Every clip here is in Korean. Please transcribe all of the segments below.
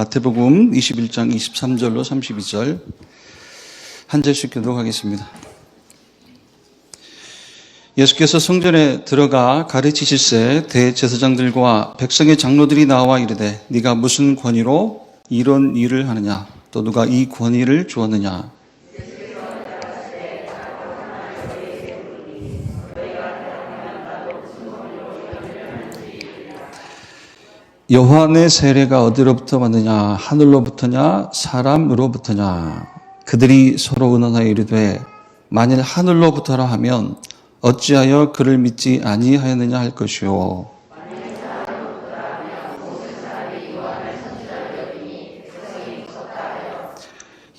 마태복음 21장 23절로 32절 한 절씩 교독하겠습니다. 예수께서 성전에 들어가 가르치실새 대제사장들과 백성의 장로들이 나와 이르되 네가 무슨 권위로 이런 일을 하느냐, 또 누가 이 권위를 주었느냐. 요한의 세례가 어디로부터 왔느냐, 하늘로부터냐 사람으로부터냐. 그들이 서로 의논하여 이르되 만일 하늘로부터라 하면 어찌하여 그를 믿지 아니하였느냐 할 것이요.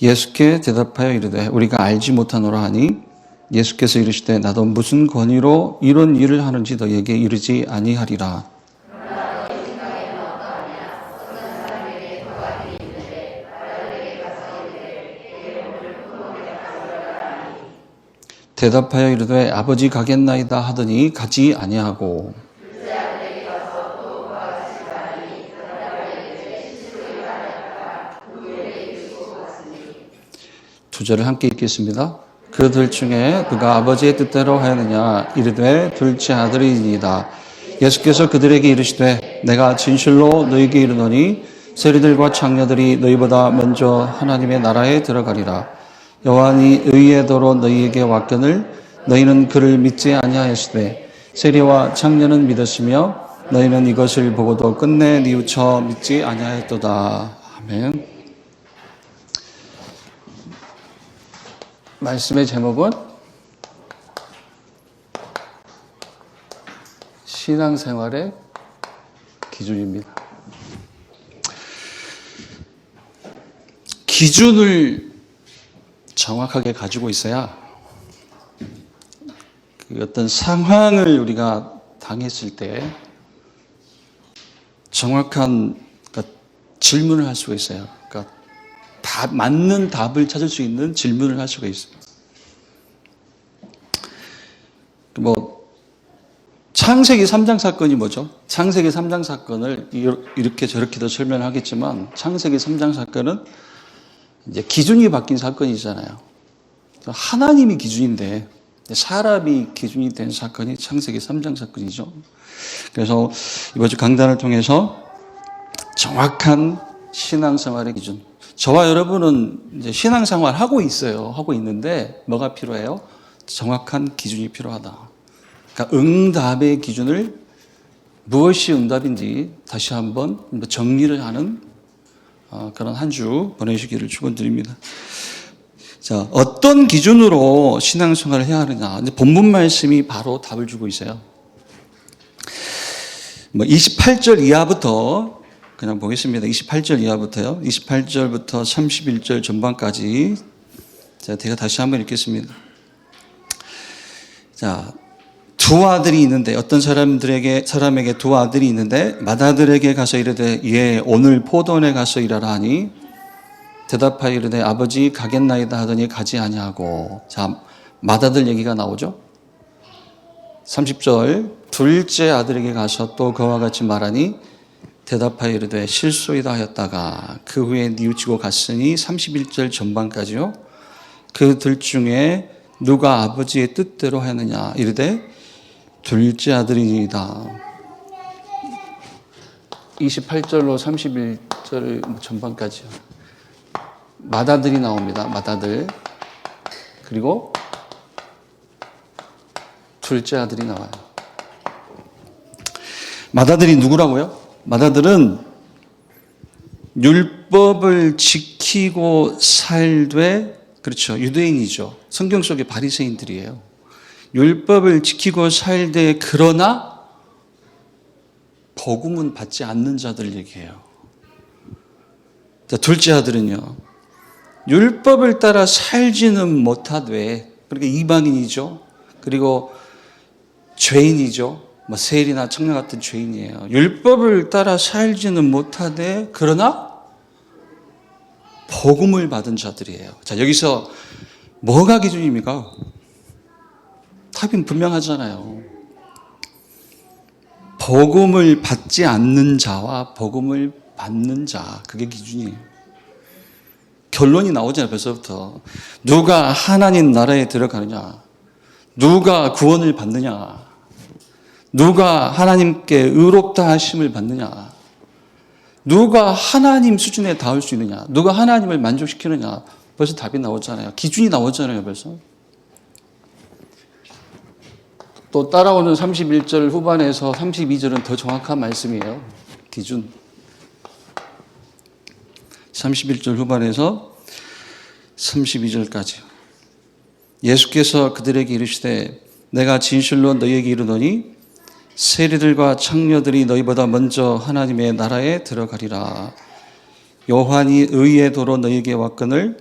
예수께 대답하여 이르되 우리가 알지 못하노라 하니 예수께서 이르시되 나도 무슨 권위로 이런 일을 하는지 너희에게 이르지 아니하리라. 대답하여 이르되 아버지 가겠나이다 하더니 가지 아니하고. 두 절을 함께 읽겠습니다. 그들 중에 누가 아버지의 뜻대로 하였느냐, 이르되 둘째 아들이니이다. 예수께서 그들에게 이르시되 내가 진실로 너희에게 이르노니 세리들과 창녀들이 너희보다 먼저 하나님의 나라에 들어가리라. 요한이 의의 도로 너희에게 왔거늘 너희는 그를 믿지 아니하였으되 세리와 창녀는 믿었으며 너희는 이것을 보고도 끝내 뉘우쳐 믿지 아니하였도다. 아멘. 말씀의 제목은 신앙생활의 기준입니다. 기준을 정확하게 가지고 있어야 그 어떤 상황을 우리가 당했을 때 정확한 질문을 할 수가 있어요. 그러니까 맞는 답을 찾을 수 있는 질문을 할 수가 있어요. 창세기 3장 사건이 뭐죠? 창세기 3장 사건을 이렇게 저렇게도 설명하겠지만 창세기 3장 사건은 이제 기준이 바뀐 사건이잖아요. 하나님이 기준인데 사람이 기준이 된 사건이 창세기 3장 사건이죠. 그래서 이번 주 강단을 통해서 정확한 신앙생활의 기준. 저와 여러분은 이제 신앙생활 하고 있어요. 하고 있는데 뭐가 필요해요? 정확한 기준이 필요하다. 그러니까 응답의 기준을 무엇이 응답인지 다시 한번 정리를 하는 그런 한 주 보내시기를 축원드립니다. 자, 어떤 기준으로 신앙생활을 해야 하느냐. 본문 말씀이 바로 답을 주고 있어요. 28절 이하부터 그냥 보겠습니다. 28절 이하부터요. 28절부터 31절 전반까지 제가 다시 한번 읽겠습니다. 자, 두 아들이 있는데 어떤 사람에게 두 아들이 있는데 맏아들에게 가서 이르되 예 오늘 포도원에 가서 일하라 하니 대답하여 이르되 아버지 가겠나이다 하더니 가지 아니하고. 자, 맏아들 얘기가 나오죠. 30절 둘째 아들에게 가서 또 그와 같이 말하니 대답하여 이르되 실소이다 하였다가 그 후에 뉘우치고 갔으니 31절 전반까지요. 그들 중에 누가 아버지의 뜻대로 하느냐 이르되 둘째 아들이니이다. 28절로 31절 전반까지요. 맏아들이 나옵니다. 맏아들. 그리고 둘째 아들이 나와요. 맏아들이 누구라고요? 맏아들은 율법을 지키고 살되, 그렇죠, 유대인이죠. 성경 속의 바리새인들이에요. 율법을 지키고 살되 그러나 복음은 받지 않는 자들 얘기해요. 자, 둘째 아들은요, 율법을 따라 살지는 못하되, 그러니까 이방인이죠. 그리고 죄인이죠. 세리나 청년 같은 죄인이에요. 율법을 따라 살지는 못하되 그러나 복음을 받은 자들이에요. 자, 여기서 뭐가 기준입니까? 답이 분명하잖아요. 복음을 받지 않는 자와 복음을 받는 자, 그게 기준이에요. 결론이 나오잖아요, 벌써부터. 누가 하나님 나라에 들어가느냐, 누가 구원을 받느냐, 누가 하나님께 의롭다 하심을 받느냐, 누가 하나님 수준에 닿을 수 있느냐, 누가 하나님을 만족시키느냐, 벌써 답이 나오잖아요. 기준이 나오잖아요, 벌써. 또 따라오는 31절 후반에서 32절은 더 정확한 말씀이에요. 기준. 31절 후반에서 32절까지. 예수께서 그들에게 이르시되 내가 진실로 너희에게 이르노니 세리들과 창녀들이 너희보다 먼저 하나님의 나라에 들어가리라. 요한이 의의 도로 너희에게 왔거늘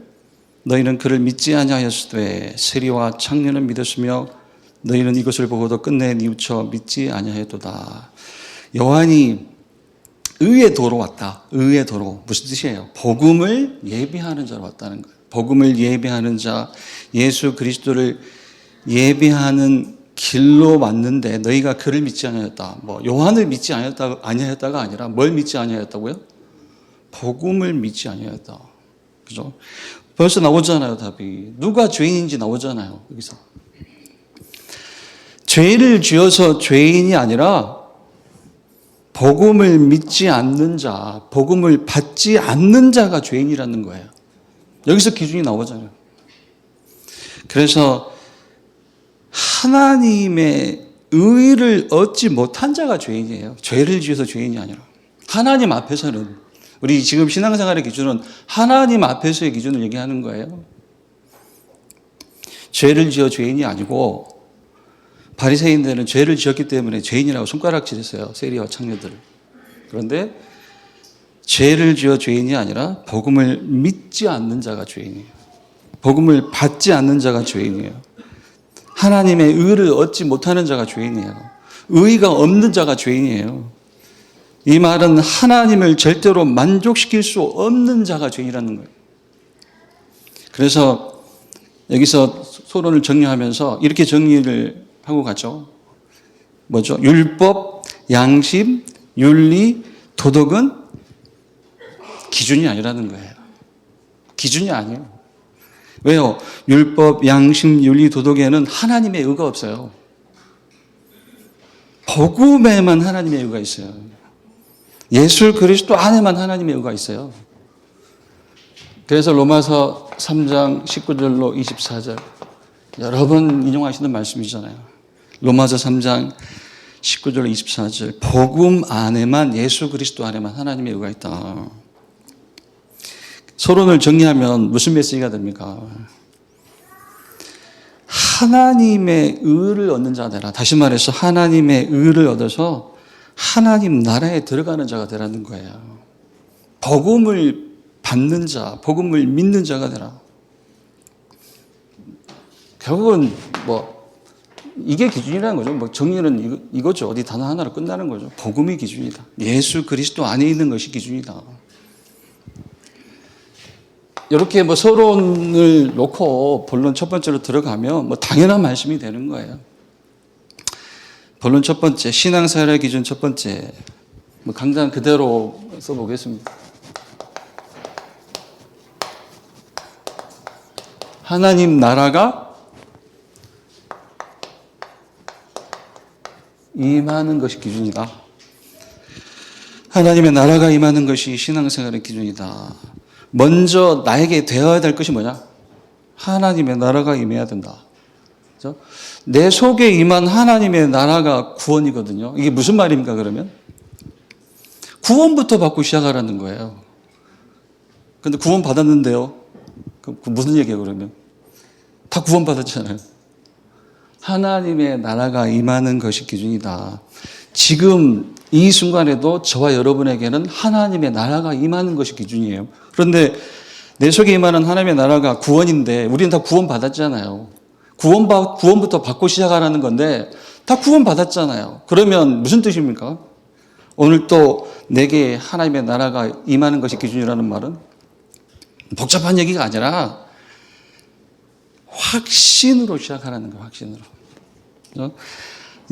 너희는 그를 믿지 아니하였으되 세리와 창녀는 믿었으며 너희는 이것을 보고도 끝내 뉘우쳐 믿지 아니하였도다. 요한이 의의 도로 왔다. 의의 도로. 무슨 뜻이에요? 복음을 예비하는 자로 왔다는 거예요. 복음을 예비하는 자, 예수 그리스도를 예비하는 길로 왔는데 너희가 그를 믿지 아니하였다. 요한을 믿지 아니하였다가 아니라 뭘 믿지 아니하였다고요? 복음을 믿지 아니하였다. 그죠? 벌써 나오잖아요, 답이. 누가 죄인인지 나오잖아요, 여기서. 죄를 지어서 죄인이 아니라 복음을 믿지 않는 자, 복음을 받지 않는 자가 죄인이라는 거예요. 여기서 기준이 나오잖아요. 그래서 하나님의 의를 얻지 못한 자가 죄인이에요. 죄를 지어서 죄인이 아니라. 하나님 앞에서는, 우리 지금 신앙생활의 기준은 하나님 앞에서의 기준을 얘기하는 거예요. 죄를 지어 죄인이 아니고, 바리새인들은 죄를 지었기 때문에 죄인이라고 손가락질했어요. 세리와 창녀들. 그런데 죄를 지어 죄인이 아니라 복음을 믿지 않는 자가 죄인이에요. 복음을 받지 않는 자가 죄인이에요. 하나님의 의를 얻지 못하는 자가 죄인이에요. 의가 없는 자가 죄인이에요. 이 말은 하나님을 절대로 만족시킬 수 없는 자가 죄인이라는 거예요. 그래서 여기서 서론을 정리하면서 이렇게 정리를 하고 가죠. 뭐죠? 율법, 양심, 윤리, 도덕은 기준이 아니라는 거예요. 기준이 아니에요. 왜요? 율법, 양심, 윤리, 도덕에는 하나님의 의가 없어요. 복음에만 하나님의 의가 있어요. 예수 그리스도 안에만 하나님의 의가 있어요. 그래서 로마서 3장 19절로 24절 여러 번 인용하시는 말씀이잖아요. 로마서 3장 19절 24절 복음 안에만, 예수 그리스도 안에만 하나님의 의가 있다. 서론을 정리하면 무슨 메시지가 됩니까? 하나님의 의를 얻는 자가 되라. 다시 말해서 하나님의 의를 얻어서 하나님 나라에 들어가는 자가 되라는 거예요. 복음을 받는 자, 복음을 믿는 자가 되라. 결국은 이게 기준이라는 거죠. 정리는 이거죠. 어디 단어 하나로 끝나는 거죠. 복음이 기준이다. 예수 그리스도 안에 있는 것이 기준이다. 이렇게 서론을 놓고 본론 첫 번째로 들어가면 당연한 말씀이 되는 거예요. 본론 첫 번째, 신앙생활의 기준 첫 번째, 강단 그대로 써보겠습니다. 하나님 나라가 임하는 것이 기준이다. 하나님의 나라가 임하는 것이 신앙생활의 기준이다. 먼저 나에게 되어야 될 것이 뭐냐? 하나님의 나라가 임해야 된다. 그렇죠? 내 속에 임한 하나님의 나라가 구원이거든요. 이게 무슨 말입니까, 그러면? 구원부터 받고 시작하라는 거예요. 근데 구원 받았는데요? 그 무슨 얘기예요, 그러면? 다 구원 받았잖아요. 하나님의 나라가 임하는 것이 기준이다. 지금 이 순간에도 저와 여러분에게는 하나님의 나라가 임하는 것이 기준이에요. 그런데 내 속에 임하는 하나님의 나라가 구원인데 우리는 다 구원 받았잖아요. 구원부터 받고 시작하라는 건데 다 구원 받았잖아요. 그러면 무슨 뜻입니까? 오늘 또 내게 하나님의 나라가 임하는 것이 기준이라는 말은 복잡한 얘기가 아니라 확신으로 시작하라는 거예요. 확신으로.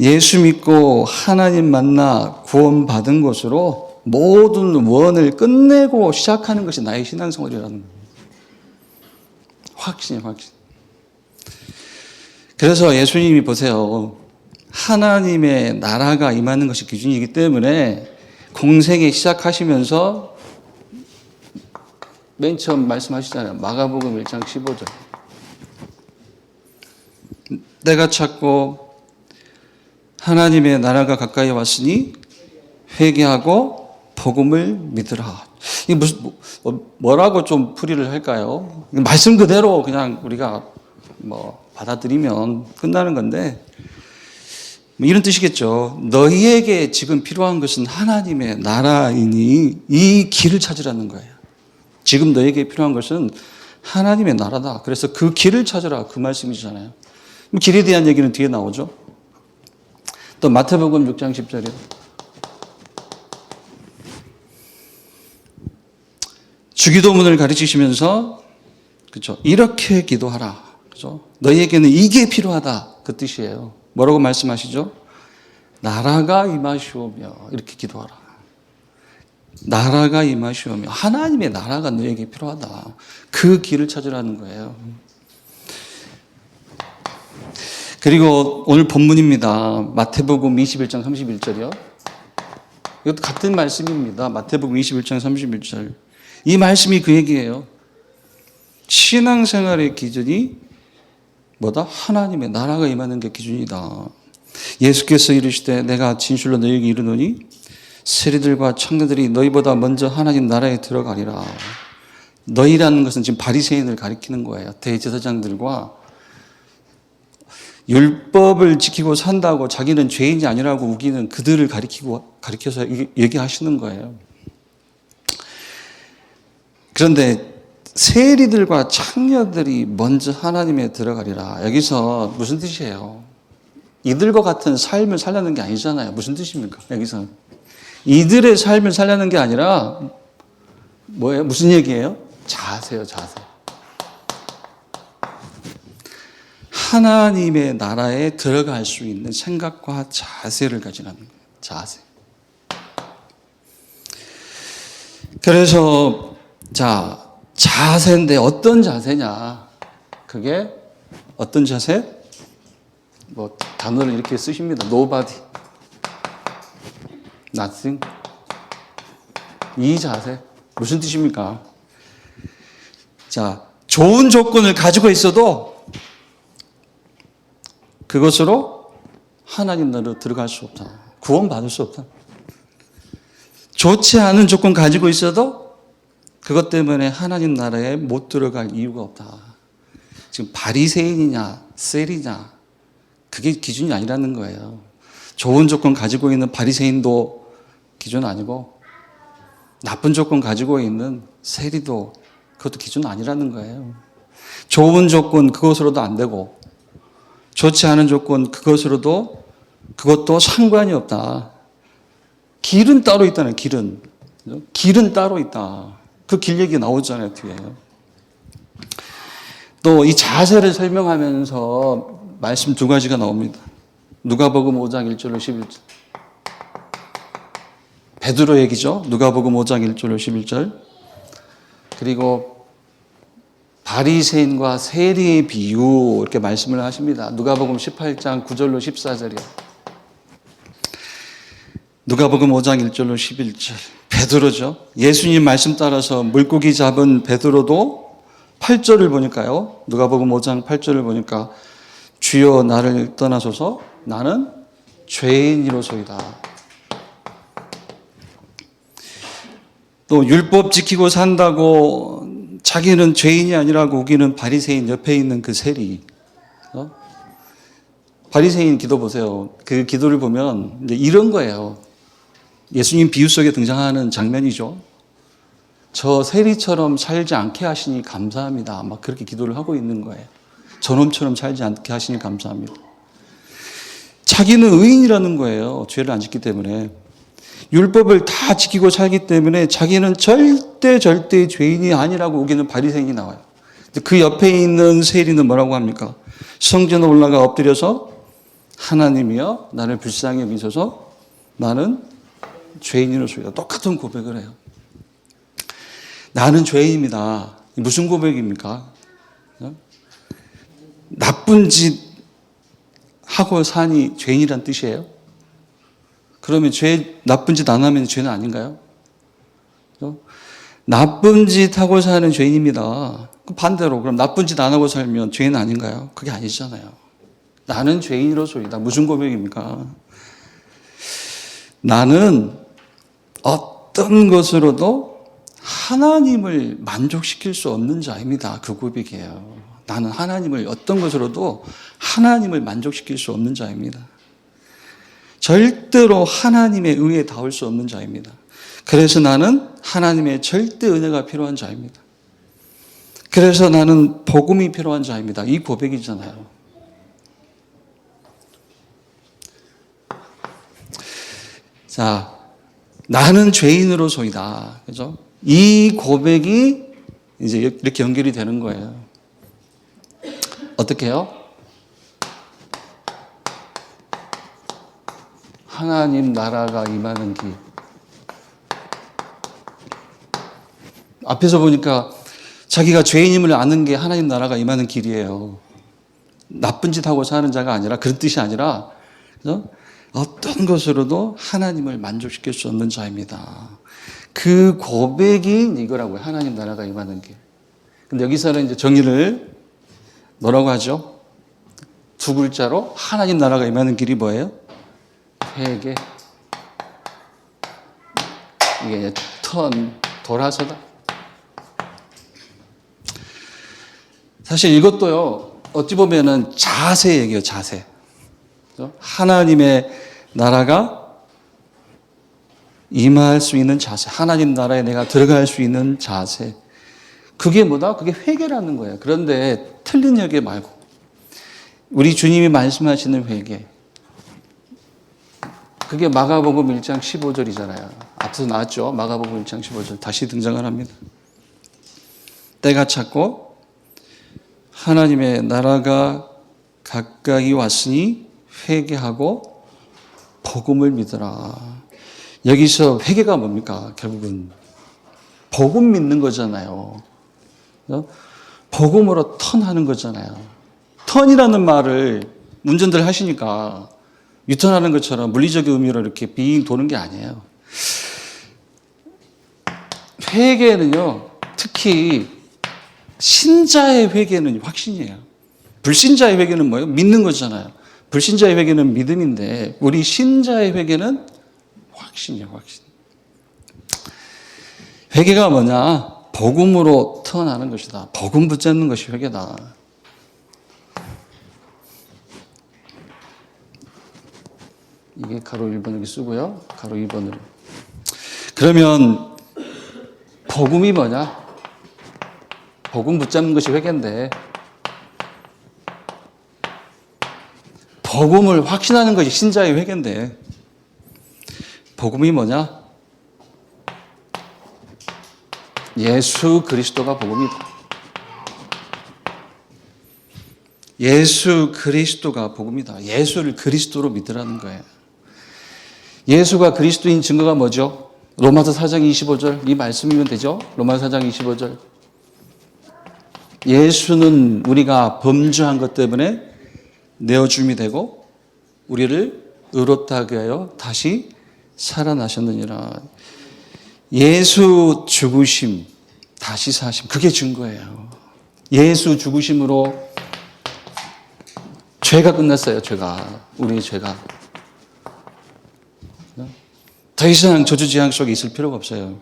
예수 믿고 하나님 만나 구원 받은 것으로 모든 원을 끝내고 시작하는 것이 나의 신앙생활이라는 거예요. 확신. 그래서 예수님이 보세요. 하나님의 나라가 임하는 것이 기준이기 때문에 공생에 시작하시면서 맨 처음 말씀하시잖아요. 마가복음 1장 15절. 때가 찼고 하나님의 나라가 가까이 왔으니 회개하고 복음을 믿으라. 이게 무슨 뭐라고 좀 풀이를 할까요? 말씀 그대로 그냥 우리가 받아들이면 끝나는 건데 이런 뜻이겠죠. 너희에게 지금 필요한 것은 하나님의 나라이니 이 길을 찾으라는 거예요. 지금 너희에게 필요한 것은 하나님의 나라다. 그래서 그 길을 찾으라 그 말씀이잖아요. 길에 대한 얘기는 뒤에 나오죠. 또 마태복음 6장 10절이요. 주기도문을 가르치시면서 그렇죠. 이렇게 기도하라. 그렇죠? 너희에게는 이게 필요하다. 그 뜻이에요. 뭐라고 말씀하시죠? 나라가 임하시오며 이렇게 기도하라. 나라가 임하시오며 하나님의 나라가 너에게 필요하다. 그 길을 찾으라는 거예요. 그리고 오늘 본문입니다. 마태복음 21장 31절이요. 이것도 같은 말씀입니다. 마태복음 21장 31절. 이 말씀이 그 얘기예요. 신앙생활의 기준이 뭐다? 하나님의 나라가 임하는 게 기준이다. 예수께서 이르시되 내가 진실로 너희에게 이르노니 세리들과 청년들이 너희보다 먼저 하나님 나라에 들어가리라. 너희라는 것은 지금 바리새인을 가리키는 거예요. 대제사장들과 율법을 지키고 산다고 자기는 죄인이 아니라고 우기는 그들을 가리켜서 얘기하시는 거예요. 그런데 세리들과 창녀들이 먼저 하나님에 들어가리라. 여기서 무슨 뜻이에요? 이들과 같은 삶을 살려는 게 아니잖아요. 무슨 뜻입니까? 여기서 이들의 삶을 살려는 게 아니라 뭐예요? 무슨 얘기예요? 자세요, 자세. 하나님의 나라에 들어갈 수 있는 생각과 자세를 가지라는 거예요. 자세. 그래서 자세인데 어떤 자세냐? 그게 어떤 자세? 단어를 이렇게 쓰십니다. Nobody, nothing. 이 자세 무슨 뜻입니까? 좋은 조건을 가지고 있어도 그것으로 하나님 나라로 들어갈 수 없다. 구원받을 수 없다. 좋지 않은 조건 가지고 있어도 그것 때문에 하나님 나라에 못 들어갈 이유가 없다. 지금 바리새인이냐 세리냐 그게 기준이 아니라는 거예요. 좋은 조건 가지고 있는 바리새인도 기준 아니고 나쁜 조건 가지고 있는 세리도 그것도 기준 아니라는 거예요. 좋은 조건 그것으로도 안 되고 좋지 않은 조건 그것으로도 그것도 상관이 없다. 길은 따로 있다는 길은 따로 있다. 그 길 얘기 나오잖아요 뒤에. 또 이 자세를 설명하면서 말씀 두 가지가 나옵니다. 누가복음 5장 1절로 11절. 베드로 얘기죠. 누가복음 5장 1절로 11절. 그리고 바리새인과 세리의 비유 이렇게 말씀을 하십니다. 누가복음 18장 9절로 14절이요. 누가복음 5장 1절로 11절. 베드로죠. 예수님 말씀 따라서 물고기 잡은 베드로도 8절을 보니까요. 누가복음 5장 8절을 보니까 주여 나를 떠나소서 나는 죄인이로소이다. 또 율법 지키고 산다고 자기는 죄인이 아니라고 우기는 바리새인 옆에 있는 그 세리. 바리새인 기도 보세요. 그 기도를 보면 이제 이런 거예요. 예수님 비유 속에 등장하는 장면이죠. 저 세리처럼 살지 않게 하시니 감사합니다. 막 그렇게 기도를 하고 있는 거예요. 저놈처럼 살지 않게 하시니 감사합니다. 자기는 의인이라는 거예요. 죄를 안 짓기 때문에. 율법을 다 지키고 살기 때문에 자기는 절대 죄인이 아니라고 우기는 바리새인이 나와요. 그 옆에 있는 세리는 뭐라고 합니까? 성전에 올라가 엎드려서 하나님이여 나를 불쌍히 여기소서 나는 죄인으로서이다. 똑같은 고백을 해요. 나는 죄인입니다. 무슨 고백입니까? 나쁜 짓 하고 사니 죄인이란 뜻이에요? 그러면 나쁜 짓 안 하면 죄는 아닌가요? 나쁜 짓 하고 사는 죄인입니다. 반대로 그럼 나쁜 짓 안 하고 살면 죄인 아닌가요? 그게 아니잖아요. 나는 죄인으로서이다. 무슨 고백입니까? 나는 어떤 것으로도 하나님을 만족시킬 수 없는 자입니다. 그 고백이에요. 나는 어떤 것으로도 하나님을 만족시킬 수 없는 자입니다. 절대로 하나님의 의에 닿을 수 없는 자입니다. 그래서 나는 하나님의 절대 은혜가 필요한 자입니다. 그래서 나는 복음이 필요한 자입니다. 이 고백이잖아요. 자, 나는 죄인으로소이다. 그죠? 이 고백이 이제 이렇게 연결이 되는 거예요. 어떻게 해요? 하나님 나라가 임하는 길. 앞에서 보니까 자기가 죄인임을 아는 게 하나님 나라가 임하는 길이에요. 나쁜 짓 하고 사는 자가 아니라, 그런 뜻이 아니라, 그죠? 어떤 것으로도 하나님을 만족시킬 수 없는 자입니다. 그 고백이 이거라고요. 하나님 나라가 임하는 길. 근데 여기서는 이제 정의를 뭐라고 하죠? 두 글자로 하나님 나라가 임하는 길이 뭐예요? 회개. 이게 이제 돌아서다. 사실 이것도요, 어찌 보면은 자세 얘기예요, 자세. 하나님의 나라가 임할 수 있는 자세. 하나님 나라에 내가 들어갈 수 있는 자세. 그게 뭐다? 그게 회개라는 거예요. 그런데 틀린 회개 말고, 우리 주님이 말씀하시는 회개. 그게 마가복음 1장 15절이잖아요. 앞서 나왔죠? 마가복음 1장 15절. 다시 등장을 합니다. 때가 찼고 하나님의 나라가 가까이 왔으니 회개하고 복음을 믿으라. 여기서 회개가 뭡니까? 결국은 복음 믿는 거잖아요. 복음으로 턴하는 거잖아요. 턴이라는 말을 운전들 하시니까 유턴하는 것처럼 물리적인 의미로 이렇게 빙 도는 게 아니에요. 회개는요, 특히 신자의 회개는 확신이에요. 불신자의 회개는 뭐예요? 믿는 거잖아요. 불신자의 회개는 믿음인데, 우리 신자의 회개는 확신이에요, 확신. 회개가 뭐냐? 복음으로 턴하는 것이다. 복음 붙잡는 것이 회개다. 이게 가로 1번 여기 쓰고요. 가로 2번으로. 그러면 복음이 뭐냐? 복음 붙잡는 것이 회개인데, 복음을 확신하는 것이 신자의 회개인데, 복음이 뭐냐? 예수 그리스도가 복음이다. 예수 그리스도가 복음이다. 예수를 그리스도로 믿으라는 거예요. 예수가 그리스도인 증거가 뭐죠? 로마서 4장 25절 이 말씀이면 되죠? 로마서 4장 25절. 예수는 우리가 범죄한 것 때문에 내어줌이 되고 우리를 의롭다게 하여 다시 살아나셨느니라. 예수 죽으심, 다시 사심, 그게 증거예요. 예수 죽으심으로 죄가 끝났어요. 우리의 죄가. 더 이상 저주재앙 속에 있을 필요가 없어요.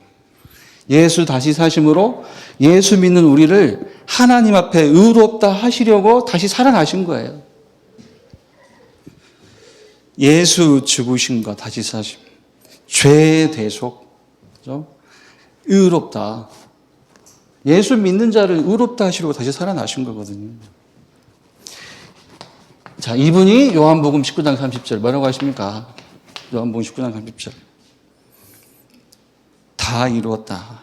예수 다시 사심으로 예수 믿는 우리를 하나님 앞에 의롭다 하시려고 다시 살아나신 거예요. 예수 죽으심과 다시 사심, 죄의 대속, 그렇죠? 의롭다. 예수 믿는 자를 의롭다 하시려고 다시 살아나신 거거든요. 자, 이분이 요한복음 19장 30절 뭐라고 하십니까? 요한복음 19장 30절. 다 이루었다.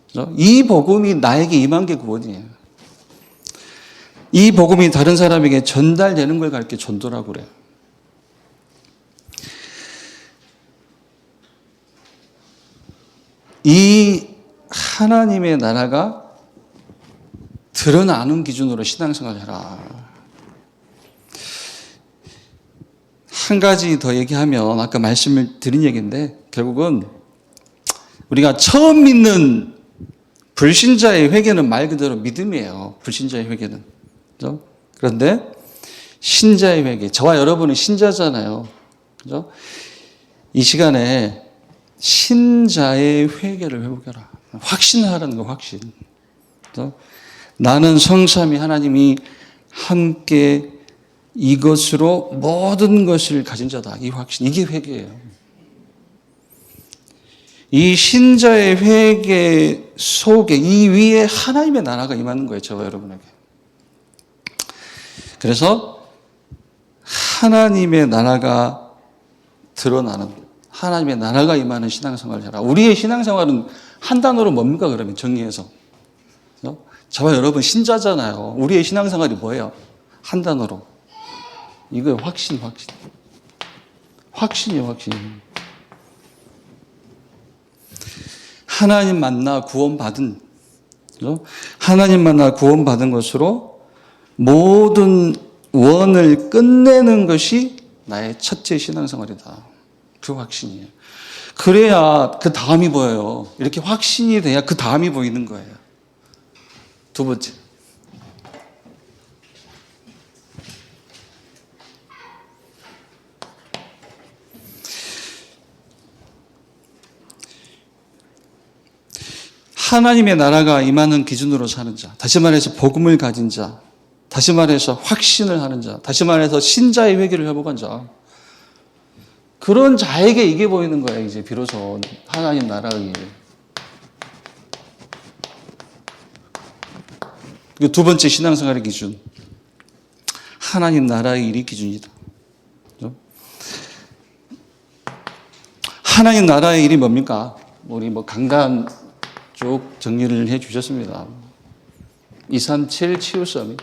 그렇죠? 이 복음이 나에게 임한 게 구원이에요. 이 복음이 다른 사람에게 전달되는 걸 가르쳐 전도라고 그래요. 하나님의 나라가 드러나는 기준으로 신앙생활을 해라. 한 가지 더 얘기하면 아까 말씀을 드린 얘기인데 결국은 우리가 처음 믿는 불신자의 회개는 말 그대로 믿음이에요. 불신자의 회개는. 그죠? 그런데 신자의 회개, 저와 여러분은 신자잖아요. 그죠? 이 시간에 신자의 회개를 회복해라. 확신하라는 거, 확신. 그죠? 나는 성삼위 하나님이 함께 이것으로 모든 것을 가진 자다. 이 확신, 이게 회개예요. 이 신자의 회개 속에 이 위에 하나님의 나라가 임하는 거예요. 저와 여러분에게. 그래서 하나님의 나라가 드러나는, 하나님의 나라가 임하는 신앙생활을 해라. 우리의 신앙생활은 한 단어로 뭡니까 그러면 정리해서. 그렇죠? 저와 여러분 신자잖아요. 우리의 신앙생활이 뭐예요? 한 단어로. 이거 확신. 확신이에요, 확신. 하나님 만나 구원받은, 그렇죠? 하나님 만나 구원받은 것으로 모든 원을 끝내는 것이 나의 첫째 신앙생활이다. 그 확신이에요. 그래야 그 다음이 보여요. 이렇게 확신이 돼야 그 다음이 보이는 거예요. 두 번째. 하나님의 나라가 임하는 기준으로 사는 자, 다시 말해서 복음을 가진 자, 다시 말해서 확신을 하는 자, 다시 말해서 신자의 회개를 회복한 자, 그런 자에게 이게 보이는 거예요. 이제 비로소 하나님 나라의 두 번째 신앙생활의 기준, 하나님 나라의 일이 기준이다. 그렇죠? 하나님 나라의 일이 뭡니까? 우리 강단 쭉 정리를 해 주셨습니다. 237 치유 서밋.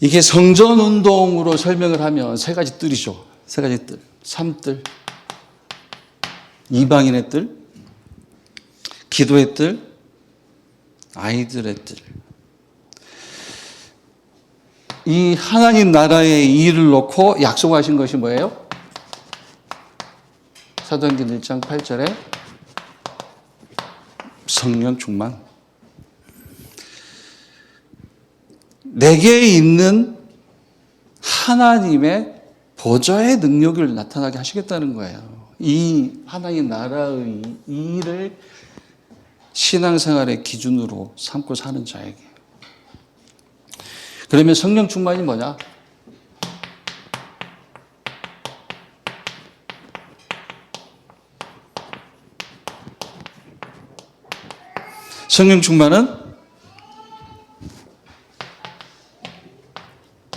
이게 성전운동으로 설명을 하면 세 가지 뜰이죠. 세 가지 뜰. 삼뜰, 이방인의 뜰, 기도의 뜰, 아이들의 뜰. 이 하나님 나라의 일을 놓고 약속하신 것이 뭐예요? 사도행전 1장 8절에 성령 충만. 내게 있는 하나님의 보좌의 능력을 나타나게 하시겠다는 거예요. 이 하나님 나라의 일을 신앙생활의 기준으로 삼고 사는 자에게. 그러면 성령 충만이 뭐냐? 성령 충만은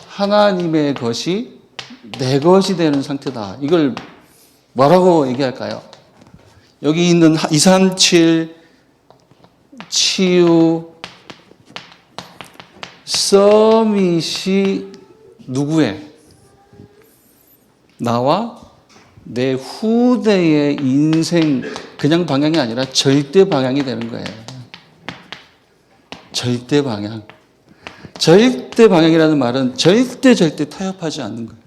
하나님의 것이 내 것이 되는 상태다. 이걸 뭐라고 얘기할까요? 여기 있는 237 치유 서밋이 누구의? 나와 내 후대의 인생 그냥 방향이 아니라 절대 방향이 되는 거예요. 절대 방향. 절대 방향이라는 말은 절대 타협하지 않는 거예요.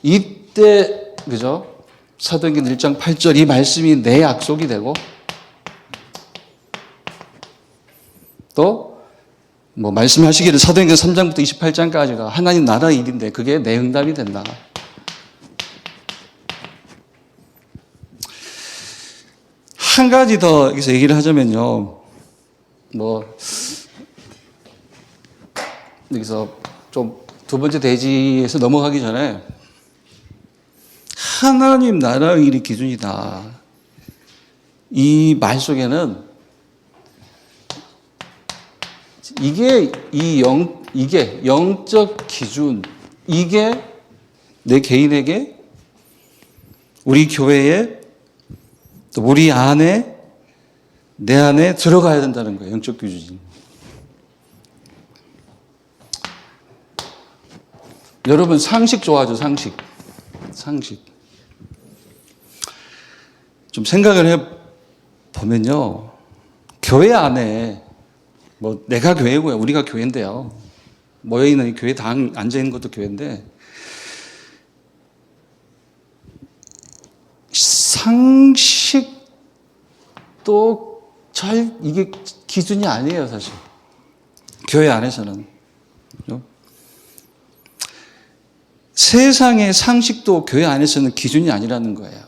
이때 그죠? 사도행전 1장 8절 이 말씀이 내 약속이 되고 또 말씀하시기를 사도행전 3장부터 28장까지가 하나님 나라의 일인데 그게 내 응답이 된다. 한 가지 더 여기서 얘기를 하자면요. 여기서 좀 두 번째 대지에서 넘어가기 전에 하나님 나라의 일이 기준이다. 이 말 속에는 이게 영적 기준, 이게 내 개인에게, 우리 교회에, 또 우리 안에, 내 안에 들어가야 된다는 거예요. 영적 기준이. 여러분 상식 좋아하죠, 상식. 상식. 좀 생각을 해 보면요. 교회 안에 뭐 내가 교회고요. 우리가 교회인데요. 모여있는 이 교회 다 앉아있는 것도 교회인데 상식도 잘 이게 기준이 아니에요, 사실. 교회 안에서는. 그렇죠? 세상의 상식도 교회 안에서는 기준이 아니라는 거예요.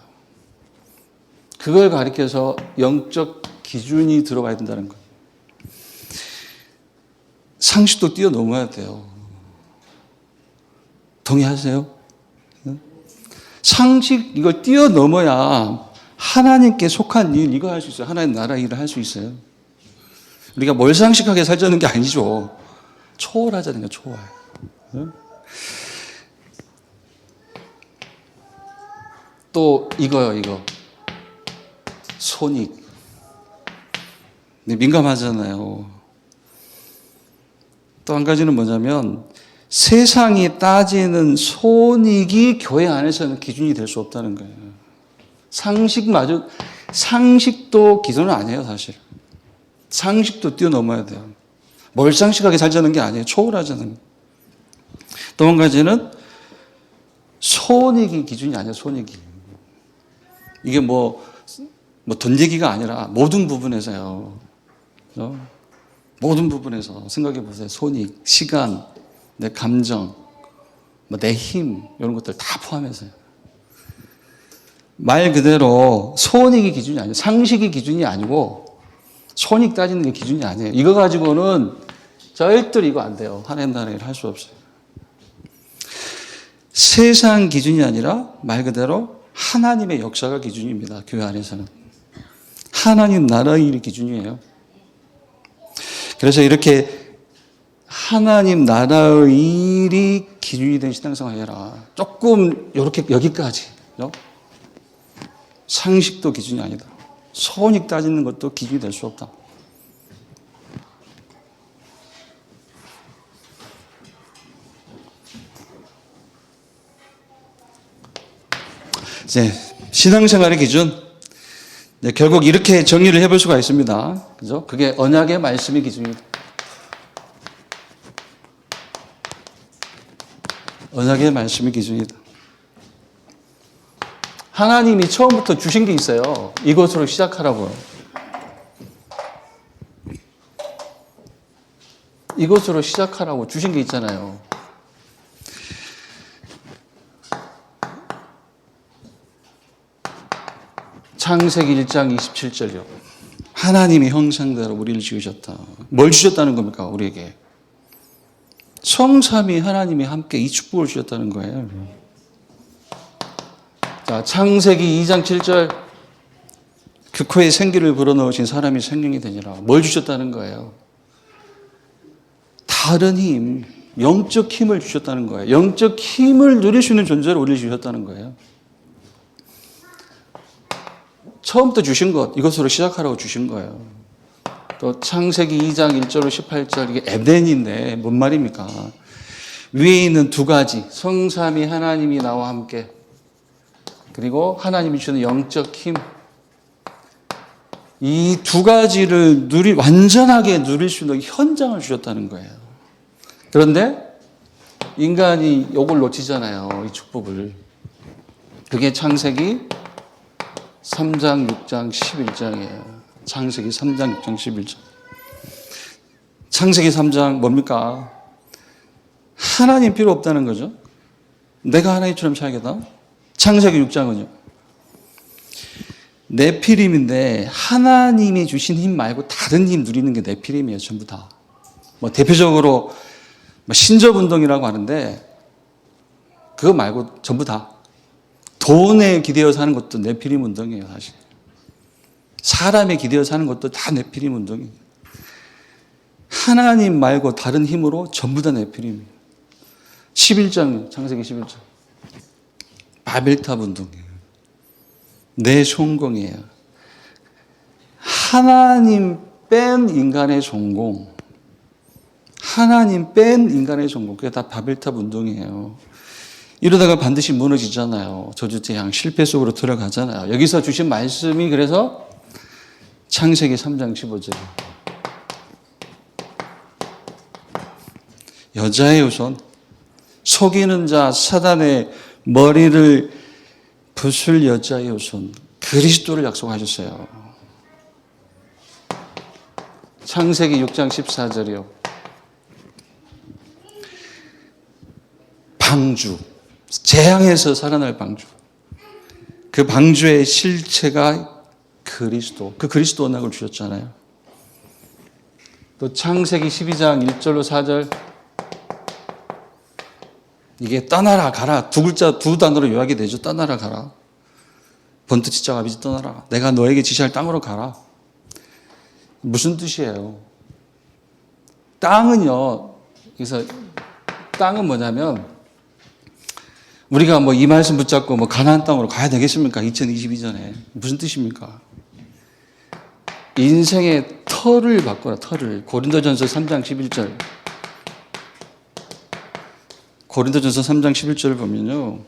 그걸 가리켜서 영적 기준이 들어가야 된다는 거예요. 상식도 뛰어넘어야 돼요. 동의하세요? 상식 이걸 뛰어넘어야 하나님께 속한 일 이거 할 수 있어요. 하나님 나라 일을 할 수 있어요. 우리가 뭘 상식하게 살자는 게 아니죠. 초월하자는 게 초월. 또 이거요, 이거. 손익. 민감하잖아요. 또 한 가지는 뭐냐면 세상이 따지는 손익이 교회 안에서는 기준이 될 수 없다는 거예요. 상식도 기준은 아니에요, 사실. 상식도 뛰어넘어야 돼요. 뭘 상식하게 살자는 게 아니에요. 초월하자는 거예요. 또 한 가지는 손익이 기준이 아니에요, 손익이. 이게 돈 얘기가 아니라 모든 부분에서요. 그렇죠? 모든 부분에서 생각해 보세요. 손익, 시간, 내 감정, 내 힘, 이런 것들 다 포함해서요. 말 그대로 손익이 기준이 아니에요. 상식이 기준이 아니고 손익 따지는 게 기준이 아니에요. 이거 가지고는 절대로 이거 안 돼요. 하나님 나라 일 할 수 없어요. 세상 기준이 아니라 말 그대로 하나님의 역사가 기준입니다. 교회 안에서는. 하나님 나라 일이 기준이에요. 그래서 이렇게 하나님 나라의 일이 기준이 된 신앙생활 해라. 조금 이렇게 여기까지. 그렇죠? 상식도 기준이 아니다. 손익 따지는 것도 기준이 될 수 없다. 이제 신앙생활의 기준. 네, 결국 이렇게 정리를 해볼 수가 있습니다. 그죠? 그게 언약의 말씀이 기준입니다. 언약의 말씀이 기준이다. 하나님이 처음부터 주신 게 있어요. 이것으로 시작하라고요. 이것으로 시작하라고 주신 게 있잖아요. 창세기 1장 27절이요. 하나님의 형상대로 우리를 지으셨다. 뭘 주셨다는 겁니까? 우리에게. 성삼위 하나님이 함께 이 축복을 주셨다는 거예요. 자, 창세기 2장 7절. 그 코에 생기를 불어넣으신 사람이 생명이 되니라. 뭘 주셨다는 거예요? 다른 힘, 영적 힘을 주셨다는 거예요. 영적 힘을 누릴 수 있는 존재를 우리를 주셨다는 거예요. 처음부터 주신 것, 이것으로 시작하라고 주신 거예요. 또 창세기 2장 1절로 18절, 이게 에덴인데 뭔 말입니까? 위에 있는 두 가지, 성삼위 하나님이 나와 함께, 그리고 하나님이 주는 영적 힘, 이 두 가지를 완전하게 누릴 수 있는 현장을 주셨다는 거예요. 그런데 인간이 이걸 놓치잖아요. 이 축복을. 그게 창세기 3장, 6장, 11장이에요. 창세기 3장, 6장, 11장. 창세기 3장 뭡니까? 하나님 필요 없다는 거죠. 내가 하나님처럼 살겠다. 창세기 6장은요. 네피림인데 하나님이 주신 힘 말고 다른 힘 누리는 게 네피림이에요. 전부 다. 대표적으로 신접운동이라고 하는데 그거 말고 전부 다. 돈에 기대어서 하는 것도 네피림 운동이에요, 사실. 사람에 기대어서 하는 것도 다 네피림 운동이에요. 하나님 말고 다른 힘으로 전부 다 네피림이에요. 11장, 창세기 11장. 바벨탑 운동이에요. 내 성공이에요. 하나님 뺀 인간의 성공. 하나님 뺀 인간의 종교. 그게 다 바벨탑 운동이에요. 이러다가 반드시 무너지잖아요. 저주재앙 실패 속으로 들어가잖아요. 여기서 주신 말씀이 그래서 창세기 3장 15절. 여자의 후손, 속이는 자 사단의 머리를 부술 여자의 후손, 그리스도를 약속하셨어요. 창세기 6장 14절이요. 방주, 재앙에서 살아날 방주. 그 방주의 실체가 그리스도, 그 그리스도 언약을 주셨잖아요. 또 창세기 12장 1절로 4절. 이게 떠나라 가라 두 글자 두 단어로 요약이 되죠. 떠나라 가라. 번트 치자가 아비지 떠나라. 내가 너에게 지시할 땅으로 가라. 무슨 뜻이에요? 땅은요. 그래서 땅은 뭐냐면 우리가 뭐 이 말씀 붙잡고 뭐 가나안 땅으로 가야 되겠습니까? 2022년에 무슨 뜻입니까? 인생의 터를 바꿔라. 터를. 고린도전서 3장 11절. 고린도전서 3장 11절을 보면요.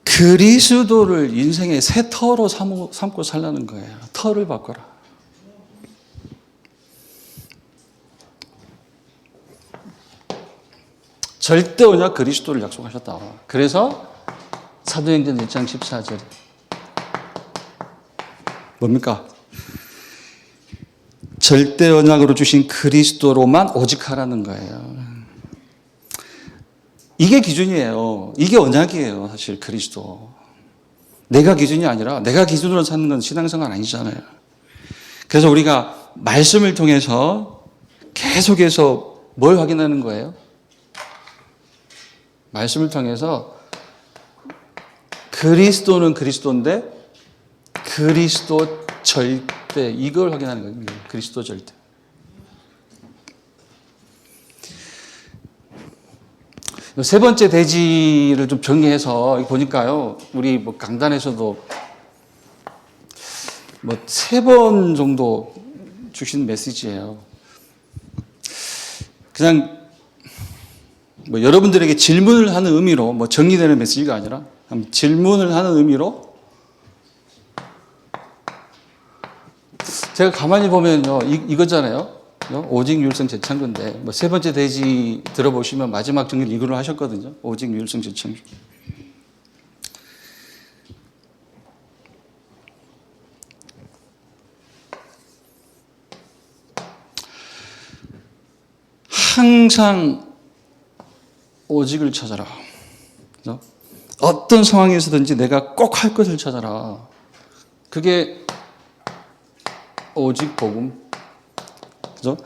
그리스도를 인생의 새 터로 삼고 살라는 거예요. 터를 바꿔라. 절대 언약 그리스도를 약속하셨다. 그래서 사도행전 1장 14절. 뭡니까? 절대 언약으로 주신 그리스도로만 오직 하라는 거예요. 이게 기준이에요. 이게 언약이에요. 사실 그리스도. 내가 기준이 아니라 내가 기준으로 사는 건 신앙생활 아니잖아요. 그래서 우리가 말씀을 통해서 계속해서 뭘 확인하는 거예요? 말씀을 통해서 그리스도는 그리스도인데 그리스도 절대 이걸 확인하는 거예요. 그리스도 절대. 세 번째 대지를 좀 정리해서 보니까요. 우리 뭐 강단에서도 뭐 3번 정도 주신 메시지예요. 그냥 뭐 여러분들에게 질문을 하는 의미로 뭐 정리되는 메시지가 아니라 질문을 하는 의미로 제가 가만히 보면요. 이거잖아요. 오직 유일성 재창조인데 뭐 세 번째 대지 들어보시면 마지막 정리를 이걸로 하셨거든요. 오직 유일성 재창조. 항상 오직을 찾아라. 그죠? 어떤 상황에서든지 내가 꼭 할 것을 찾아라. 그게 오직 복음. 그죠?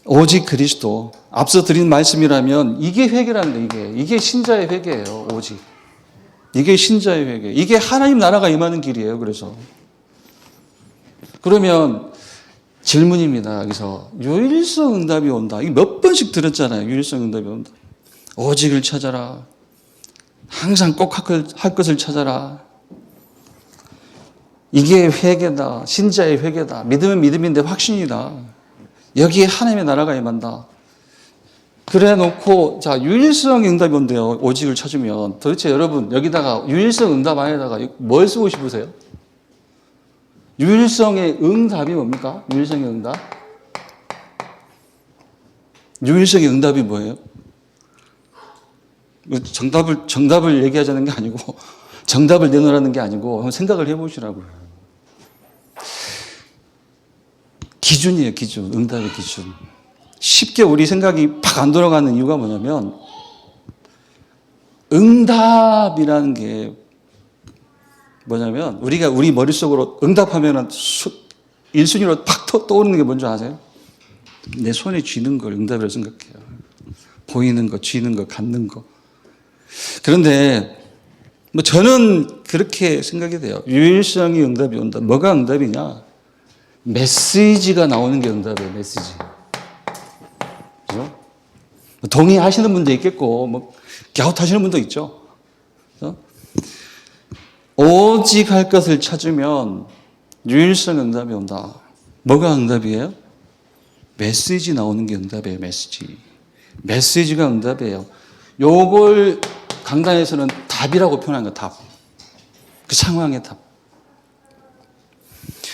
오직 그리스도. 앞서 드린 말씀이라면 이게 회개라는 거, 이게 신자의 회개예요. 오직. 이게 신자의 회개. 이게 하나님 나라가 임하는 길이에요. 그래서. 그러면 질문입니다. 여기서 유일성 응답이 온다. 이거 몇 번씩 들었잖아요. 유일성 응답이 온다. 오직을 찾아라. 항상 꼭 할 것을 찾아라. 이게 회개다. 신자의 회개다. 믿음은 믿음인데 확신이다. 여기에 하나님의 나라가 임한다. 그래 놓고 자 유일성 응답이 온대요. 오직을 찾으면 도대체 여러분 여기다가 유일성 응답 안에다가 뭘 쓰고 싶으세요? 유일성의 응답이 뭡니까? 유일성의 응답? 유일성의 응답이 뭐예요? 정답을 얘기하자는 게 아니고 정답을 내놓으라는 게 아니고 한번 생각을 해보시라고요. 기준이에요. 기준. 응답의 기준. 쉽게 우리 생각이 팍 안 돌아가는 이유가 뭐냐면 응답이라는 게 뭐냐면 우리 머릿속으로 응답하면 1순위로 팍 떠오르는 게 뭔지 아세요? 내 손에 쥐는 걸 응답이라고 생각해요. 보이는 거, 쥐는 거, 갖는 거. 그런데 뭐 저는 그렇게 생각이 돼요. 유일성이 응답이 온다. 뭐가 응답이냐? 메시지가 나오는 게 응답이에요. 메시지. 그죠? 동의하시는 분도 있겠고 뭐 갸웃하시는 분도 있죠. 그죠? 오직 할 것을 찾으면 유일성 응답이 온다. 뭐가 응답이에요? 메시지 나오는 게 응답이에요. 메시지가 응답이에요. 요걸 강단에서는 답이라고 표현한 거예요. 답. 그 상황의 답.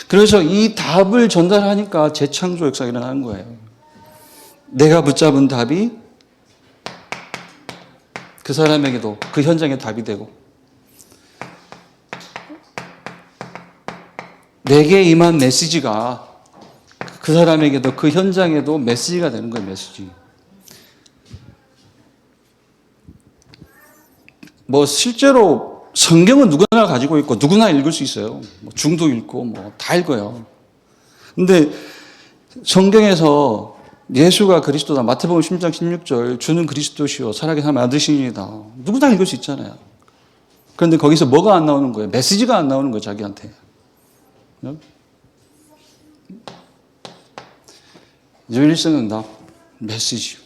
그래서 이 답을 전달하니까 재창조 역사가 일어나는 거예요. 내가 붙잡은 답이 그 사람에게도 그 현장에 답이 되고, 내게 임한 메시지가 그 사람에게도 그 현장에도 메시지가 되는 거예요. 메시지. 뭐 실제로 성경은 누구나 가지고 있고 누구나 읽을 수 있어요. 뭐 중도 읽고 뭐 다 읽어요. 근데 성경에서 예수가 그리스도다, 마태복음 16장 16절, 주는 그리스도시요 살아계신 하나님의 아들이시니다, 누구나 읽을 수 있잖아요. 그런데 거기서 뭐가 안 나오는 거예요? 메시지가 안 나오는 거예요. 자기한테. 유일성 응답, 메시지.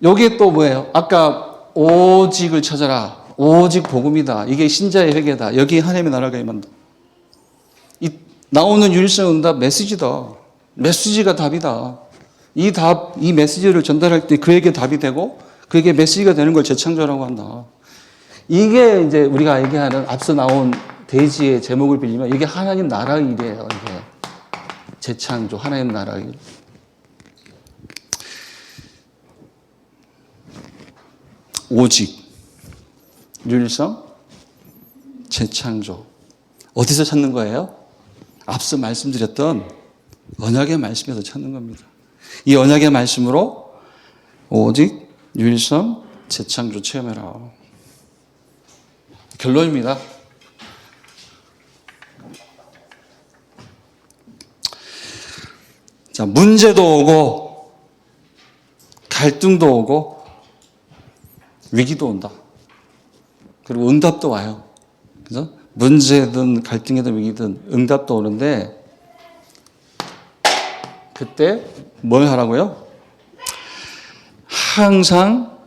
여기에 또 뭐예요? 아까 오직을 찾아라, 오직 복음이다, 이게 신자의 회개다, 여기 하나님의 나라가 임한다. 이 나오는 유일성 응답, 메시지다. 메시지가 답이다. 이 답, 이 메시지를 전달할 때 그에게 답이 되고 그에게 메시지가 되는 걸 재창조라고 한다. 이게 이제 우리가 얘기하는 앞서 나온 대지의 제목을 빌리면 이게 하나님 나라의 일이에요. 이게 재창조, 하나님 나라의 일. 오직, 유일성, 재창조. 어디서 찾는 거예요? 앞서 말씀드렸던 언약의 말씀에서 찾는 겁니다. 이 언약의 말씀으로 오직, 유일성, 재창조 체험해라. 결론입니다. 자, 문제도 오고 갈등도 오고 위기도 온다. 그리고 응답도 와요. 그래서 문제든 갈등이든 위기든 응답도 오는데, 그때 뭘 하라고요? 항상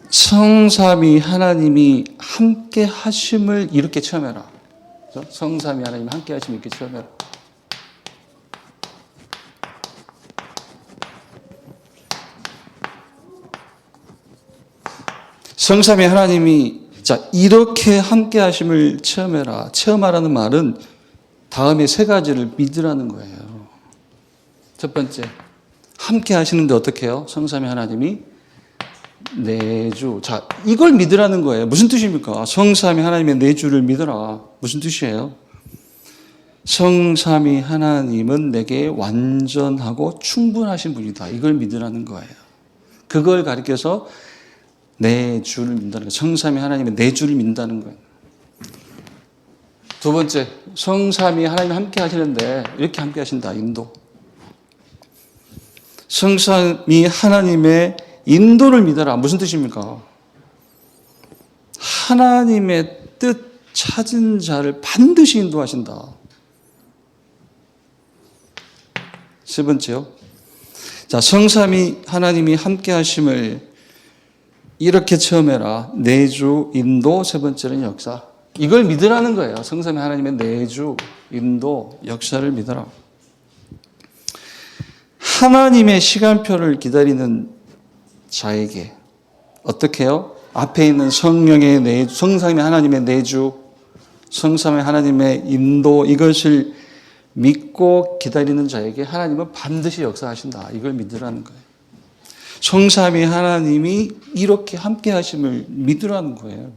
성삼위 하나님이 함께 하심을 이렇게 체험해라. 그렇죠? 성삼위 하나님이 함께 하심을 이렇게 체험해라. 성삼위 하나님이 이렇게 함께 하심을 체험해라. 체험하라는 말은 다음에 세 가지를 믿으라는 거예요. 첫 번째, 함께 하시는데 어떻게 해요? 성삼위 하나님이 내주. 자, 이걸 믿으라는 거예요. 무슨 뜻입니까? 성삼위 하나님의 내주를 믿어라. 무슨 뜻이에요? 성삼위 하나님은 내게 완전하고 충분하신 분이다. 이걸 믿으라는 거예요. 그걸 가리켜서 내주를 믿는다는 거예요. 성삼위 하나님의 내주를 믿는다는 거예요. 두 번째, 성삼위 하나님이 함께 하시는데 이렇게 함께 하신다. 인도. 성삼위 하나님의 인도를 믿어라. 무슨 뜻입니까? 하나님의 뜻 찾은 자를 반드시 인도하신다. 세 번째요. 자, 성삼위 하나님이 함께 하심을 이렇게 체험해라. 내주, 인도. 세 번째는 역사. 이걸 믿으라는 거예요. 성삼위 하나님의 내주, 인도, 역사를 믿어라. 하나님의 시간표를 기다리는 자에게 어떻게 해요? 앞에 있는 성령의 내주, 성삼위 하나님의 내주, 성삼위 하나님의 인도, 이것을 믿고 기다리는 자에게 하나님은 반드시 역사하신다. 이걸 믿으라는 거예요. 성삼위 하나님이 이렇게 함께 하심을 믿으라는 거예요.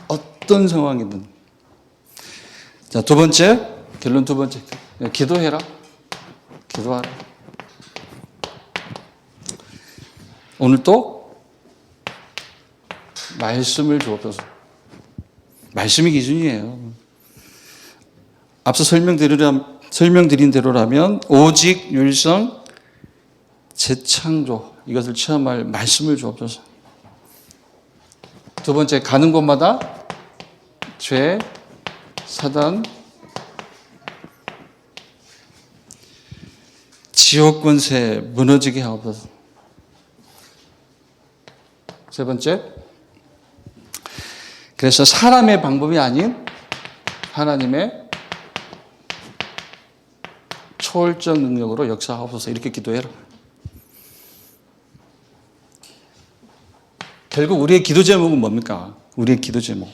어떤 상황이든. 자, 두 번째, 결론 두 번째. 기도해라. 기도하라. 오늘 또 말씀을 주옵소서. 말씀이 기준이에요. 앞서 설명드린 대로라면 오직, 유일성, 재창조, 이것을 체험할 말씀을 주옵소서. 두 번째, 가는 곳마다 죄, 사단, 지옥 권세 무너지게 하옵소서. 세 번째, 그래서 사람의 방법이 아닌 하나님의 초월적 능력으로 역사하옵소서 이렇게 기도해라. 결국 우리의 기도 제목은 뭡니까? 우리의 기도 제목.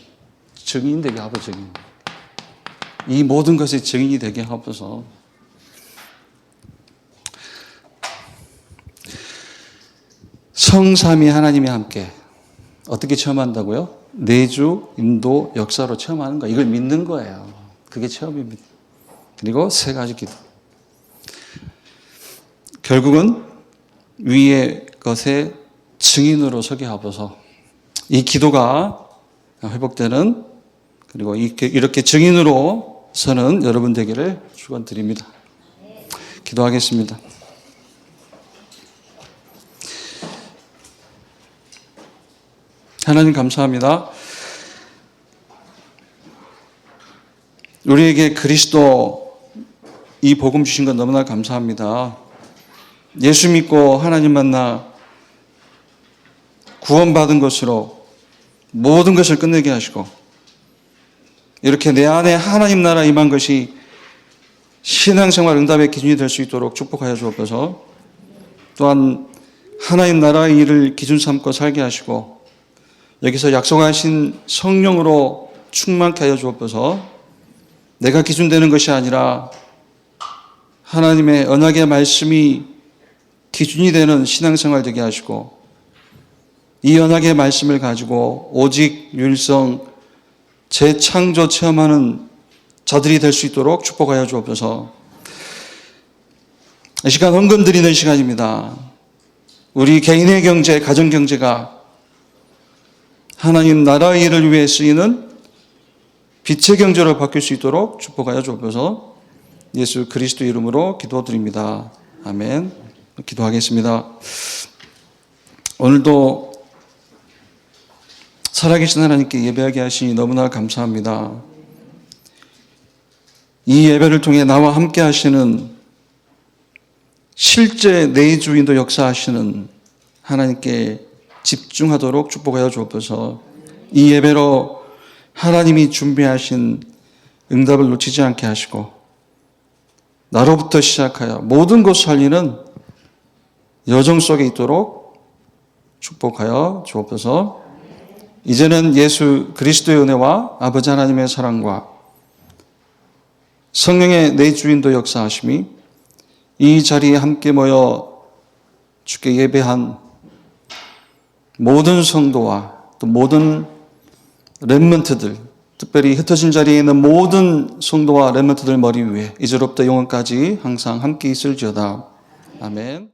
증인 되게 하옵소서. 증인. 이 모든 것의 증인이 되게 하옵소서. 성삼위 하나님이 함께 어떻게 체험한다고요? 내주, 인도, 역사로 체험하는 거. 이걸 믿는 거예요. 그게 체험입니다. 그리고 세 가지 기도. 결국은 위의 것의 증인으로 서게 하옵소서. 이 기도가 회복되는 그리고 이렇게 증인으로 서는 여러분 되기를 축원드립니다. 기도하겠습니다. 하나님 감사합니다. 우리에게 그리스도 이 복음 주신 것 너무나 감사합니다. 예수 믿고 하나님 만나 구원받은 것으로 모든 것을 끝내게 하시고 이렇게 내 안에 하나님 나라 임한 것이 신앙생활 응답의 기준이 될 수 있도록 축복하여 주옵소서. 또한 하나님 나라의 일을 기준 삼고 살게 하시고 여기서 약속하신 성령으로 충만케 하여 주옵소서. 내가 기준되는 것이 아니라 하나님의 언약의 말씀이 기준이 되는 신앙생활 되게 하시고 이 언약의 말씀을 가지고 오직 율성 재창조 체험하는 자들이 될 수 있도록 축복하여 주옵소서. 이 시간 헌금 드리는 시간입니다. 우리 개인의 경제, 가정 경제가 하나님 나라의 일을 위해 쓰이는 빛의 경제로 바뀔 수 있도록 축복하여 주옵소서. 예수 그리스도 이름으로 기도드립니다. 아멘. 기도하겠습니다. 오늘도 살아계신 하나님께 예배하게 하시니 너무나 감사합니다. 이 예배를 통해 나와 함께 하시는 실제 내주인도 역사하시는 하나님께 집중하도록 축복하여 주옵소서. 이 예배로 하나님이 준비하신 응답을 놓치지 않게 하시고 나로부터 시작하여 모든 것을 살리는 여정 속에 있도록 축복하여 주옵소서. 이제는 예수 그리스도의 은혜와 아버지 하나님의 사랑과 성령의 내주인도 역사하심이 이 자리에 함께 모여 주께 예배한 모든 성도와 또 모든 렘넌트들, 특별히 흩어진 자리에 있는 모든 성도와 렘넌트들 머리 위에 이제로부터 영원까지 항상 함께 있을지어다. 아멘.